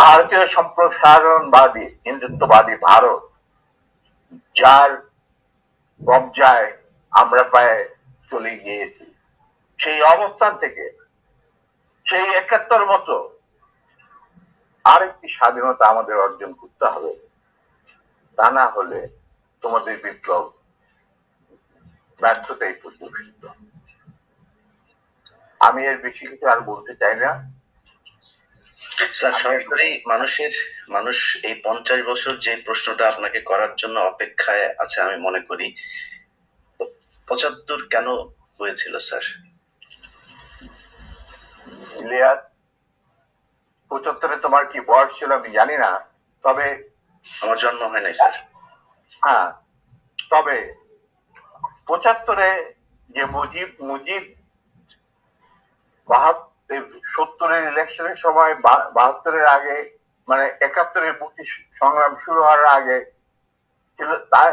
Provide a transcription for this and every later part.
ভারতীয় সম্প্রসারণবাদী হিন্দুত্ববাদী ভারত, যার কবজায় আমরা প্রায় চলে গিয়েছি, সেই অবস্থান থেকে সেই ৭১ মতো আরেকটি স্বাধীনতা আমাদের অর্জন করতে হবে। তা না হলে তোমাদের বিপ্লব ব্যর্থতাই পর্যবেসিত। আমি এর বেশি কিছু আর বলতে চাই না। স্যার, সরাসরি মানুষ এই 50 বছর যে প্রশ্নটা আপনাকে করার জন্য অপেক্ষায় আছে আমি মনে করি, 75 কেন হয়েছিল স্যার? ইলিয়াস, ৭৫-এ তোমার কি বয়স ছিল আমি জানি না, তবে আমার জন্ম হয় নাই স্যার। হ্যাঁ, তবে ৭৫-এ যে মুজিব ৭০-এর ইলেকশনের সময় ৭২-এর আগে, মানে ৭১-এর মুক্তি সংগ্রাম শুরু হওয়ার আগে ছিল, তার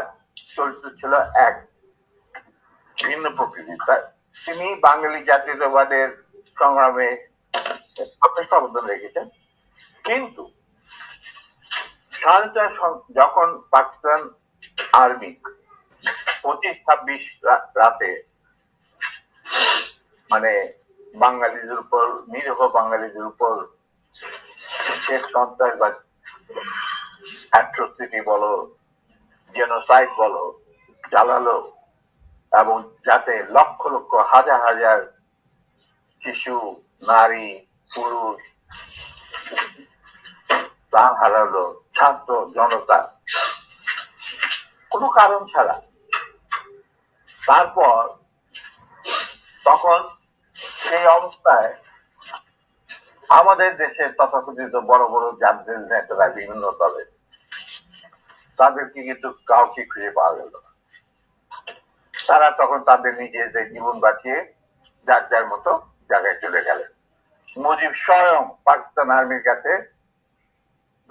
চরিত্র ছিল এক ভিন্ন প্রকৃতির। তিনি বাঙালি জাতীয়তাবাদের সংগ্রামে যথেষ্ট অবদান রেখেছেন, কিন্তু যখন পাকিস্তান আর্মি ২৫-২৬ রাতে মানে বাঙালিদের উপর, নিরীহ বাঙালিদের উপর শেষ সন্ত্রাসবাদ, অ্যাট্রোসিটি বলো, জেনোসাইড বলো, চালালো, এবং যাতে লক্ষ লক্ষ হাজার হাজার শিশু, নারী, পুরুষ প্রাণ হারালো, ছাত্র জনতা কোনো কারণ ছাড়া। তারপর তখন সেই অবস্থায় আমাদের দেশের তথাকথিত বড় বড় জাতীয় নেতারা বিভিন্ন দলে, তাদেরকে কিন্তু কাউকে খুঁজে পাওয়া গেল না। তারা তখন তাদের নিজেদের জীবন বাঁচিয়ে যার যার মতো জায়গায় চলে গেলেন। মুজিব স্বয়ং পাকিস্তান আর্মির কাছে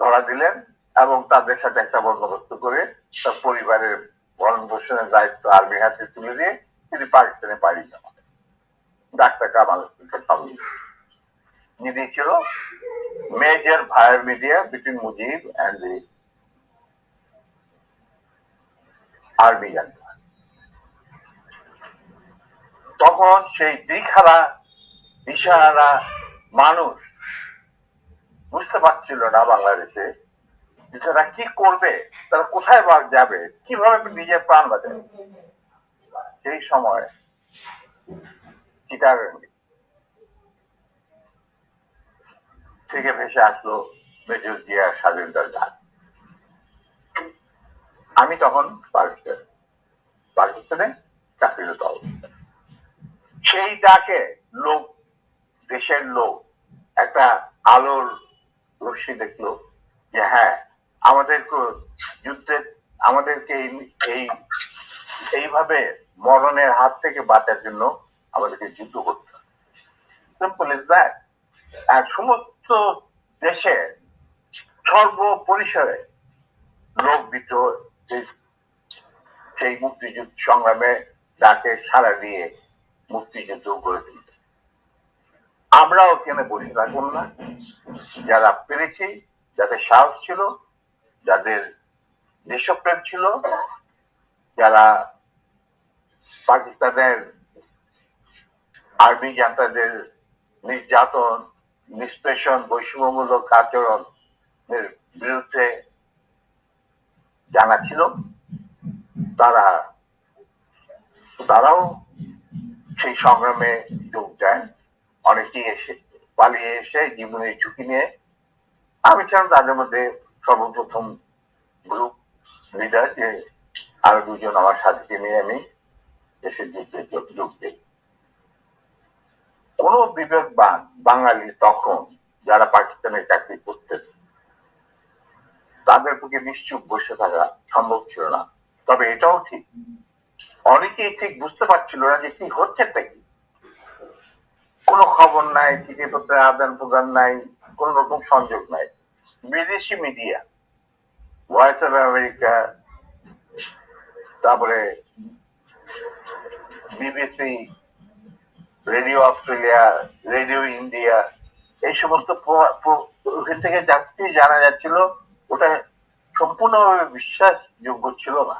ধরা দিলেন এবং তাদের সাথে একটা বন্দোবস্ত করে তার পরিবারের ভরণ পোষণের দায়িত্ব আর্মির হাতে তুলে দিয়ে তিনি পাকিস্তানে পাড়ি যান। ডাক্তার কামাল যিনি ছিল major via media between Mujib and the army. তখন সেই দিশাহারা মানুষ বুঝতে পারছিল না বাংলাদেশে তারা কি করবে, তারা কোথায় যাবে, কিভাবে নিজের প্রাণ বাঁচাবে। সেই সময় চিটাগাং থেকে ভেসে আসলো মেজর জিয়ার স্বাধীনতার গান। আমি তখন পাকিস্তানে চাকরিরত অবস্থা। সেই ডাকে লোক, দেশের লোক একটা আলোর রশ্মি দেখলো যে হ্যাঁ, আমাদেরকে এইভাবে মরণের হাত থেকে বাঁচার জন্য আমাদেরকে যুদ্ধ করতে হবে। Simple is that. আর সমস্ত দেশে সর্বপরিসরে লোক বিদ্রোহ সেই মুক্তিযুদ্ধ সংগ্রামে ডাকে সাড়া দিয়ে মুক্তিযুদ্ধ করে তুলতে। আমরাও এখানে বসে থাকবো না। যারা পেরেছি, যাদের সাহস ছিল, যাদের দেশপ্রেম ছিল, যারা পাকিস্তানের আর্মি জান্তাদের নির্যাতন, নিষ্পেষণ, বৈষম্যমূলক আচরণের বিরুদ্ধে জানা ছিল, তারাও সেই সংগ্রামে যোগ দেন। অনেকেই পালিয়ে এসে জীবনের ঝুঁকি নিয়ে। আমি ছিলাম তাদের মধ্যে সর্বপ্রথম গ্রুপ লিডার, যে আরো দুজন আমার সাথীকে নিয়ে আমি দেশের যুদ্ধে যোগ দিই। কোন বিবেকবান বাঙালি তখন যারা পাকিস্তানে চাকরি করতেন, তাদের পক্ষে নিশ্চুপ বসে থাকা সম্ভব ছিল না। তবে এটাও ঠিক, অনেকেই ঠিক বুঝতে পারছিল না যে কি হচ্ছেটা কি। কোনো খবর নাই, চিঠিপত্রের আদান প্রদান নাই, কোন রকম সংযোগ নাই। বিদেশি মিডিয়া, ভয়েস অফ আমেরিকা, তারপরে BBC, radio Australia, radio India, এই সমস্ত তো ওখান থেকে যাত্রী জানা যাচ্ছিল ওটা সম্পূর্ণভাবে বিশ্বাসযোগ্য ছিল না।